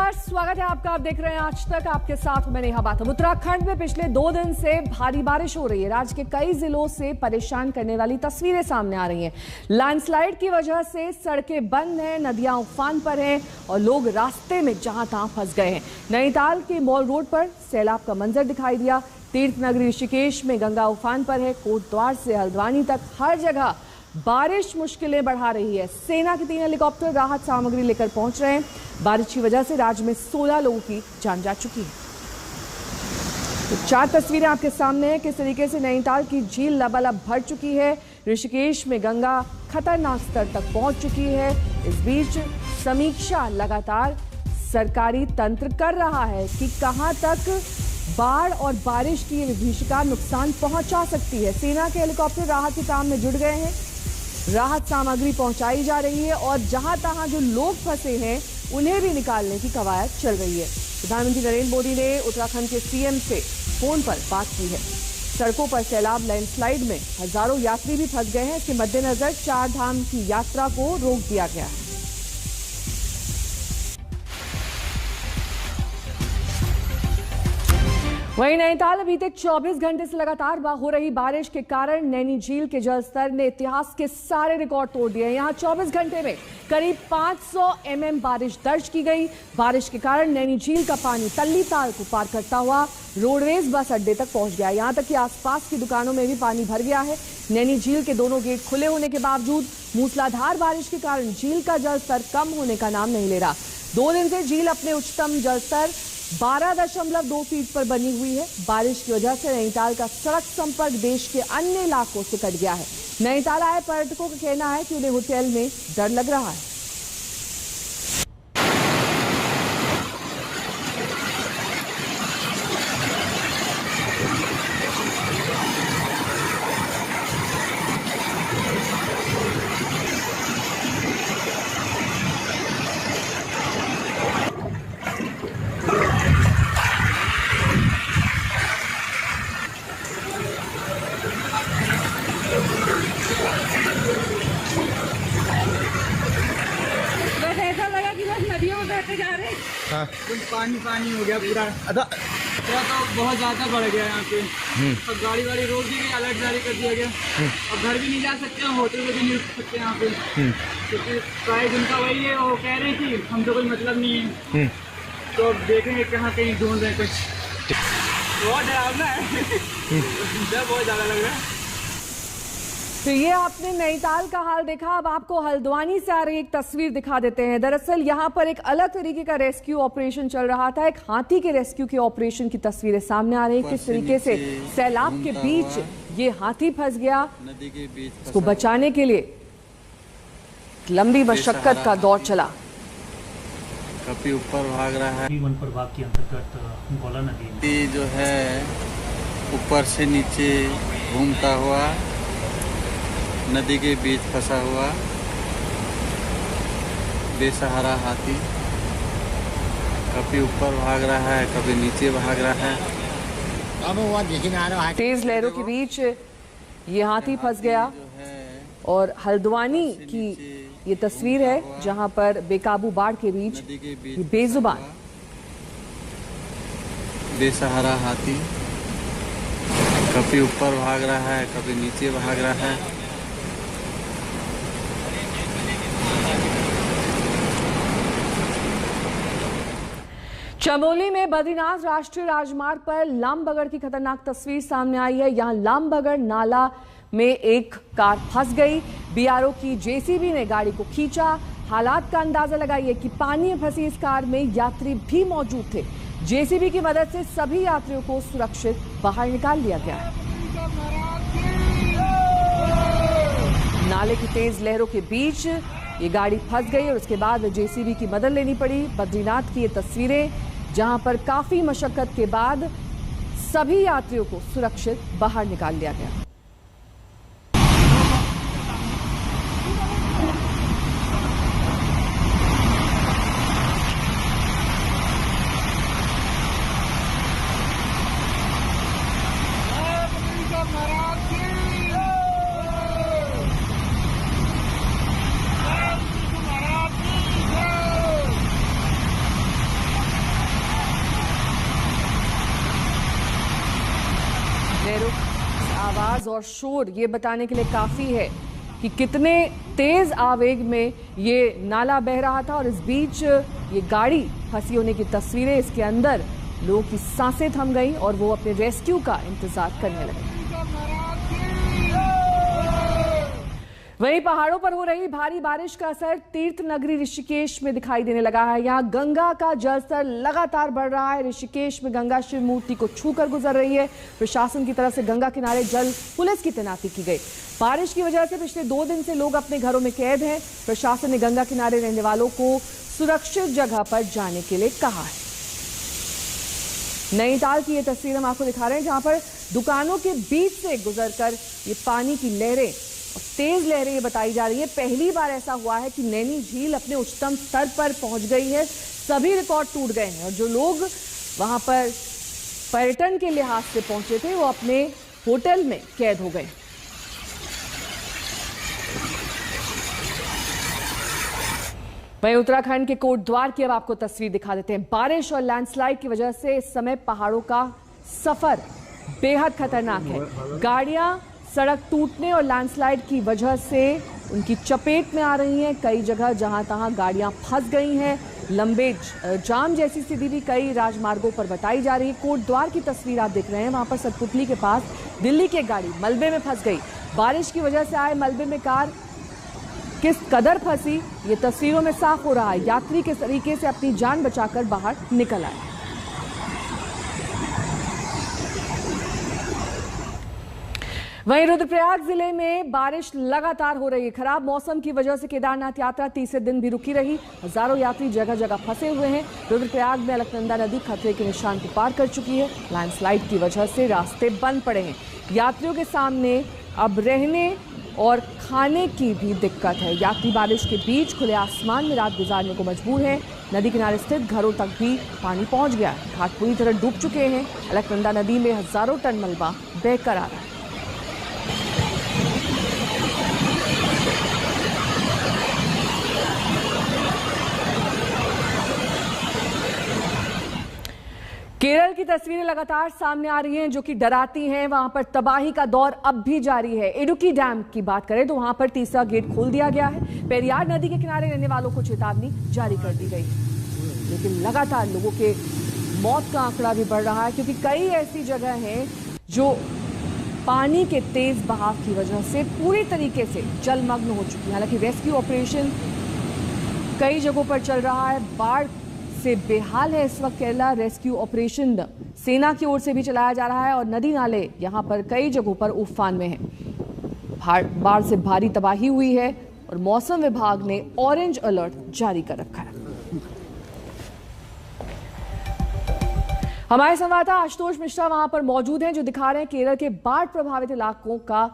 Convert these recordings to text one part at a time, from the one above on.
नमस्कार, स्वागत है आपका। आप देख रहे हैं आज तक, आपके साथ मैं नेहा बाथम। उत्तराखंड में पिछले 2 दिन से भारी बारिश हो रही है। राज्य के कई जिलों से परेशान करने वाली तस्वीरें सामने आ रही हैं। लैंडस्लाइड की वजह से सड़कें बंद हैं, नदियां उफान पर हैं और लोग रास्ते में जहां तहां फंस गए हैं। नैनीताल के मॉल रोड पर सैलाब का मंजर दिखाई दिया। तीर्थ नगरी ऋषिकेश में गंगा उफान पर है। कोटद्वार से हल्द्वानी तक हर जगह बारिश मुश्किलें बढ़ा रही है। सेना के 3 हेलीकॉप्टर राहत सामग्री लेकर पहुंच रहे हैं। बारिश की वजह से राज्य में 16 लोगों की जान जा चुकी है। तो 4 तस्वीरें आपके सामने हैं, किस तरीके से नैनीताल की झील लबालब भर चुकी है। ऋषिकेश में गंगा खतरनाक स्तर तक पहुंच चुकी है। इस बीच समीक्षा लगातार सरकारी तंत्र कर रहा है कि कहां तक बाढ़ और बारिश की विभीषिका नुकसान पहुंचा सकती है। सेना के हेलीकॉप्टर राहत के काम में जुट गए हैं। राहत सामग्री पहुंचाई जा रही है और जहां तहां जो लोग फंसे हैं उन्हें भी निकालने की कवायद चल रही है। प्रधानमंत्री नरेंद्र मोदी ने उत्तराखंड के सीएम से फोन पर बात की है। सड़कों पर सैलाब, लैंडस्लाइड में हजारों यात्री भी फंस गए हैं। इसके मद्देनजर 4 धाम की यात्रा को रोक दिया गया है। वहीं नैनीताल में बीते 24 घंटे से लगातार हो रही बारिश के कारण नैनी झील के जलस्तर ने इतिहास के सारे रिकॉर्ड तोड़ दिए। यहां 24 घंटे में करीब 500 mm बारिश दर्ज की गई। बारिश के कारण नैनी झील का पानी तल्ली ताल को पार करता हुआ रोडवेज बस अड्डे तक पहुंच गया। यहां तक कि आसपास की दुकानों में भी पानी भर गया है। नैनी झील के दोनों गेट खुले होने के बावजूद मूसलाधार बारिश के कारण झील का जलस्तर कम होने का नाम नहीं ले रहा। 2 दिन से झील अपने उच्चतम जलस्तर 12.2 फीट पर बनी हुई है। बारिश की वजह से नैनीताल का सड़क संपर्क देश के अन्य इलाकों से कट गया है। नैनीताल आए पर्यटकों का कहना है कि उन्हें होटल में डर लग रहा है। जा रहे हाँ। तो पानी हो गया पूरा। तो बहुत ज्यादा बढ़ गया यहाँ पे। अब गाड़ी वाड़ी रोक दी गई, अलर्ट जारी कर दिया गया। अब घर भी नहीं जा सकते, होटल में भी नहीं रुक सकते यहाँ पे, क्योंकि प्राइस उनका वही है। वो कह रहे कि हम तो कोई मतलब नहीं है। तो अब देखेंगे कहाँ कहीं ढूंढ रहे कुछ। बहुत डरावना है, डर बहुत ज्यादा लग रहा है। तो ये आपने नैनीताल का हाल देखा। अब आपको हल्द्वानी से आ रही एक तस्वीर दिखा देते हैं। दरअसल यहाँ पर एक अलग तरीके का रेस्क्यू ऑपरेशन चल रहा था। एक हाथी के रेस्क्यू के ऑपरेशन की तस्वीरें सामने आ रही है। किस तरीके से सैलाब के बीच ये हाथी फंस गया। नदी के बीच उसको बचाने के लिए लंबी मशक्कत का दौर चला। काफी ऊपर भाग रहा है। वन प्रभाग के अंतर्गत गोला नदी जो है ऊपर से नीचे घूमता हुआ नदी के बीच फंसा हुआ बेसहारा हाथी कभी ऊपर भाग रहा है, कभी नीचे भाग रहा है। तेज लहरों के बीच ये हाथी फंस गया। और हल्द्वानी की ये तस्वीर है जहां पर बेकाबू बाढ़ के बीच बेजुबान बेसहारा हाथी कभी ऊपर भाग रहा है, कभी नीचे भाग रहा है। चमोली में बद्रीनाथ राष्ट्रीय राजमार्ग पर लामबगड़ की खतरनाक तस्वीर सामने आई है। यहां लामबगड़ नाला में एक कार फंस गई। बीआरओ की जेसीबी ने गाड़ी को खींचा। हालात का अंदाजा लगाइए कि पानी में फंसी इस कार में यात्री भी मौजूद थे। जेसीबी की मदद से सभी यात्रियों को सुरक्षित बाहर निकाल लिया गया। नाले की तेज लहरों के बीच ये गाड़ी फंस गई और उसके बाद जेसीबी की मदद लेनी पड़ी। बद्रीनाथ की ये तस्वीरें जहां पर काफी मशक्कत के बाद सभी यात्रियों को सुरक्षित बाहर निकाल लिया गया। रुख आवाज और शोर ये बताने के लिए काफी है कि कितने तेज आवेग में ये नाला बह रहा था और इस बीच ये गाड़ी फंसी होने की तस्वीरें, इसके अंदर लोगों की सांसें थम गई और वो अपने रेस्क्यू का इंतजार करने लगे। वहीं पहाड़ों पर हो रही भारी बारिश का असर तीर्थ नगरी ऋषिकेश में दिखाई देने लगा है। यहाँ गंगा का जलस्तर लगातार बढ़ रहा है। ऋषिकेश में गंगा शिव मूर्ति को छूकर गुजर रही है। प्रशासन की तरफ से गंगा किनारे जल पुलिस की तैनाती की गई। बारिश की वजह से पिछले 2 दिन से लोग अपने घरों में कैद हैं। प्रशासन ने गंगा किनारे रहने वालों को सुरक्षित जगह पर जाने के लिए कहा है। नैनीताल की ये तस्वीर हम आपको दिखा रहे हैं, जहां पर दुकानों के बीच से गुजरकर ये पानी की लहरें, तेज लहरें ये बताई जा रही है। पहली बार ऐसा हुआ है कि नैनी झील अपने उच्चतम स्तर पर पहुंच गई है। सभी रिकॉर्ड टूट गए हैं और जो लोग वहां पर पर्यटन के लिहाज से पहुंचे थे वो अपने होटल में कैद हो गए। वहीं उत्तराखंड के कोटद्वार की अब आपको तस्वीर दिखा देते हैं। बारिश और लैंडस्लाइड की वजह से इस समय पहाड़ों का सफर बेहद खतरनाक है। गाड़ियां सड़क टूटने और लैंडस्लाइड की वजह से उनकी चपेट में आ रही हैं। कई जगह जहां तहां गाड़ियां फंस गई हैं। लंबे जाम जैसी स्थिति भी कई राजमार्गों पर बताई जा रही है। कोटद्वार की तस्वीर आप देख रहे हैं, वहां पर सतपुतली के पास दिल्ली की एक गाड़ी मलबे में फंस गई। बारिश की वजह से आए मलबे में कार किस कदर फंसी ये तस्वीरों में साफ हो रहा है। यात्री किस तरीके से अपनी जान बचाकर बाहर निकल आए। वहीं रुद्रप्रयाग जिले में बारिश लगातार हो रही है। खराब मौसम की वजह से केदारनाथ यात्रा तीसरे दिन भी रुकी रही। हजारों यात्री जगह जगह फंसे हुए हैं। रुद्रप्रयाग में अलकनंदा नदी खतरे के निशान को पार कर चुकी है। लैंडस्लाइड की वजह से रास्ते बंद पड़े हैं। यात्रियों के सामने अब रहने और खाने की भी दिक्कत है। यात्री बारिश के बीच खुले आसमान में रात गुजारने को मजबूर हैं। नदी किनारे स्थित घरों तक भी पानी पहुंच गया। घाट पूरी तरह डूब चुके हैं। अलकनंदा नदी में हजारों टन मलबा बहकर आ रहा है। केरल की तस्वीरें लगातार सामने आ रही हैं जो कि डराती हैं। वहां पर तबाही का दौर अब भी जारी है। इडुक्की डैम की बात करें तो वहां पर तीसरा गेट खोल दिया गया है। पेरियार नदी के किनारे रहने वालों को चेतावनी जारी कर दी गई है। लेकिन लगातार लोगों के मौत का आंकड़ा भी बढ़ रहा है, क्योंकि कई ऐसी जगह हैं जो पानी के तेज बहाव की वजह से पूरी तरीके से जलमग्न हो चुकी है। हालांकि रेस्क्यू ऑपरेशन कई जगहों पर चल रहा है। बाढ़ से बेहाल है इस वक्त केरला। रेस्क्यू ऑपरेशन सेना की ओर से भी चलाया जा रहा है और नदी नाले यहां पर कई जगहों पर उफान में हैं। बाढ़ से भारी तबाही हुई है और मौसम विभाग ने ऑरेंज अलर्ट जारी कर रखा है। हमारे संवाददाता आशुतोष मिश्रा वहां पर मौजूद हैं, जो दिखा रहे हैं केरल के बाढ़ प्रभावित इलाकों का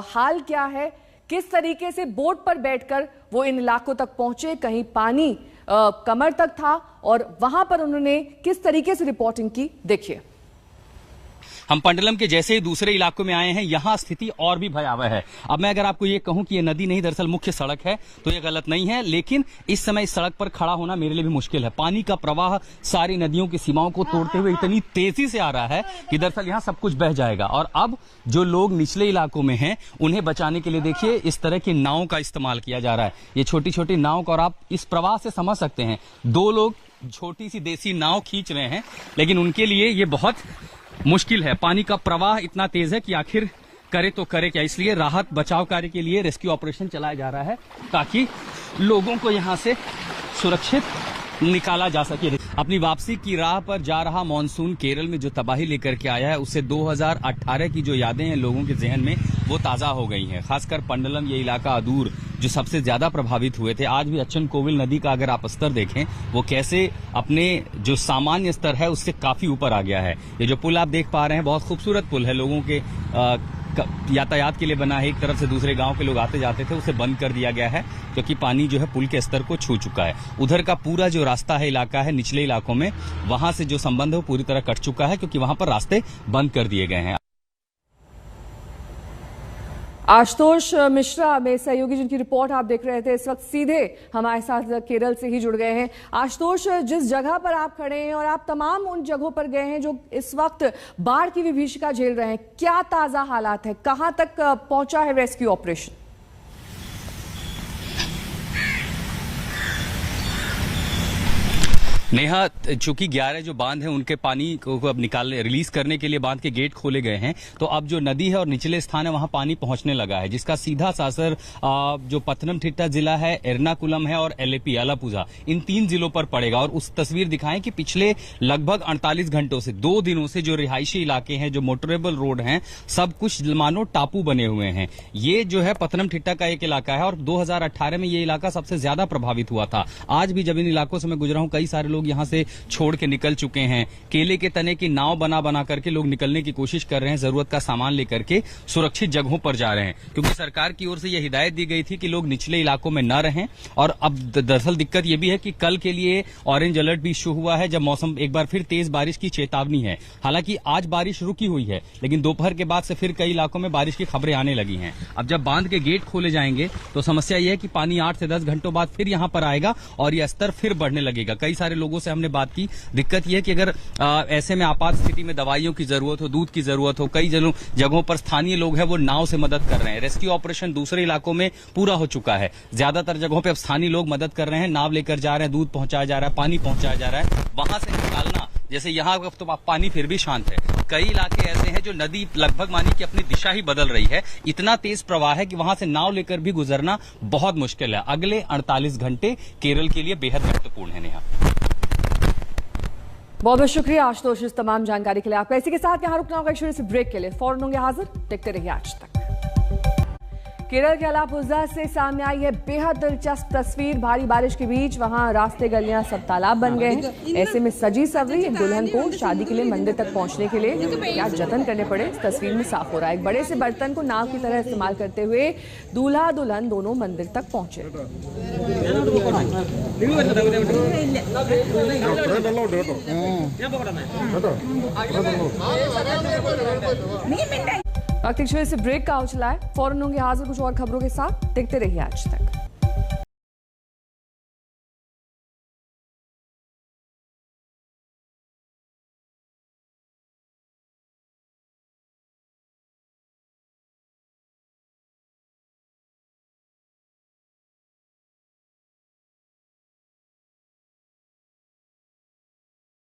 हाल क्या है। किस तरीके से बोट पर बैठकर वो इन इलाकों तक पहुंचे, कहीं पानी कमर तक था और वहां पर उन्होंने किस तरीके से रिपोर्टिंग की, देखिए। हम पंडलम के जैसे ही दूसरे इलाकों में आए हैं, यहाँ स्थिति और भी भयावह है। अब मैं अगर आपको ये कहूं कि ये नदी नहीं दरअसल मुख्य सड़क है तो ये गलत नहीं है, लेकिन इस समय इस सड़क पर खड़ा होना मेरे लिए भी मुश्किल है। पानी का प्रवाह सारी नदियों की सीमाओं को तोड़ते हुए इतनी तेजी से आ रहा है कि दरअसल यहाँ सब कुछ बह जाएगा। और अब जो लोग निचले इलाकों में हैं उन्हें बचाने के लिए देखिए इस तरह की नावों का इस्तेमाल किया जा रहा है। ये छोटी छोटी नाव का, और आप इस प्रवाह से समझ सकते हैं 2 लोग छोटी सी देसी नाव खींच रहे हैं, लेकिन उनके लिए ये बहुत मुश्किल है। पानी का प्रवाह इतना तेज है कि आखिर करे तो करे क्या। इसलिए राहत बचाव कार्य के लिए रेस्क्यू ऑपरेशन चलाया जा रहा है ताकि लोगों को यहां से सुरक्षित निकाला जा सके। अपनी वापसी की राह पर जा रहा मॉनसून केरल में जो तबाही लेकर के आया है उससे 2018 की जो यादें हैं लोगों के जहन में वो ताजा हो गई हैं। खासकर पंडलम, ये इलाका अदूर जो सबसे ज्यादा प्रभावित हुए थे। आज भी अच्छन कोविल नदी का अगर आप स्तर देखें वो कैसे अपने जो सामान्य स्तर है उससे काफी ऊपर आ गया है। ये जो पुल आप देख पा रहे हैं बहुत खूबसूरत पुल है, लोगों के यातायात के लिए बना है। एक तरफ से दूसरे गांव के लोग आते जाते थे, उसे बंद कर दिया गया है क्योंकि पानी जो है पुल के स्तर को छू चुका है। उधर का पूरा जो रास्ता है, इलाका है निचले इलाकों में, वहां से जो संबंध है वो पूरी तरह कट चुका है क्योंकि वहां पर रास्ते बंद कर दिए गए हैं। आशुतोष मिश्रा में सहयोगी जिनकी रिपोर्ट आप देख रहे थे इस वक्त सीधे हमारे साथ केरल से ही जुड़ गए हैं। आशुतोष, जिस जगह पर आप खड़े हैं और आप तमाम उन जगहों पर गए हैं जो इस वक्त बाढ़ की विभीषिका झेल रहे हैं, क्या ताजा हालात है, कहां तक पहुंचा है रेस्क्यू ऑपरेशन? नेहा, चूंकि 11 जो बांध हैं उनके पानी को अब रिलीज करने के लिए बांध के गेट खोले गए हैं, तो अब जो नदी है और निचले स्थान है वहां पानी पहुंचने लगा है, जिसका सीधा असर जो पथनमथिट्टा जिला है, एर्नाकुलम है और एलेपी अलापुझा, इन 3 जिलों पर पड़ेगा। और उस तस्वीर दिखाएं कि पिछले लगभग 48 घंटों से 2 दिनों से जो रिहायशी इलाके हैं, जो मोटरेबल रोड हैं, सब कुछ मानो टापू बने हुए हैं। ये जो है पथनमथिट्टा का एक इलाका है और 2018 में ये इलाका सबसे ज्यादा प्रभावित हुआ था। आज भी जब इन इलाकों से मैं गुजरा हूं, कई सारे लोग यहां से छोड़ के निकल चुके हैं। केले के तने की नाव बना करके लोग निकलने की कोशिश कर रहे हैं, जरूरत का सामान लेकर के सुरक्षित जगहों पर जा रहे हैं, क्योंकि सरकार की ओर से यह हिदायत दी गई थी कि लोग निचले इलाकों में न रहें। और अब दरअसल दिक्कत यह भी है कि कल के लिए ऑरेंज अलर्ट भी इश्यू हुआ है, जब मौसम एक बार फिर तेज बारिश की चेतावनी है। हालांकि आज बारिश रुकी हुई है, लेकिन दोपहर के बाद से फिर कई इलाकों में बारिश की खबरें आने लगी हैं। अब जब बांध के गेट खोले जाएंगे तो समस्या यह है कि पानी 8 से 10 घंटों बाद फिर यहां पर आएगा और यह स्तर फिर बढ़ने लगेगा। कई सारे लोगों से हमने बात की, दिक्कत यह है कि अगर ऐसे में आपात स्थिति में दवाइयों की जरूरत हो, दूध की जरूरत हो, कई जगहों पर स्थानीय लोग हैं वो नाव से मदद कर रहे हैं। रेस्क्यू ऑपरेशन दूसरे इलाकों में पूरा हो चुका है, ज्यादातर जगहों पे अब स्थानीय लोग मदद कर रहे हैं, नाव लेकर जा रहे हैं, दूध पहुंचाया जा रहा है, पानी पहुंचाया जा रहा है। वहां से निकालना, जैसे यहाँ तो पानी फिर भी शांत है, कई इलाके ऐसे हैं जो नदी लगभग मानी कि अपनी दिशा ही बदल रही है, इतना तेज प्रवाह है कि वहां से नाव लेकर भी गुजरना बहुत मुश्किल है। अगले 48 घंटे केरल के लिए बेहद महत्वपूर्ण है। नेहा, बहुत बहुत शुक्रिया आशुतोष इस तमाम जानकारी के लिए। आपका इसी के साथ यहाँ रुकना होगा, छोटे से ब्रेक के लिए फौरन होंगे हाजिर, देखते रहिए आज तक। केरल के अलापुझा से सामने आई है बेहद दिलचस्प तस्वीर। भारी बारिश के बीच वहां रास्ते, गलियां सब तालाब बन गए हैं। ऐसे में सजी सवरी एक दुल्हन को शादी के लिए मंदिर तक पहुंचने के लिए क्या जतन करने पड़े, इस तस्वीर में साफ हो रहा है। एक बड़े से बर्तन को नाव की तरह इस्तेमाल करते हुए दूल्हा दुल्हन दोनों मंदिर तक पहुंचे। वक्त एक छोटे से ब्रेक का उछला है, फौरन होंगे हाजिर कुछ और खबरों के साथ, देखते रहिए आज तक।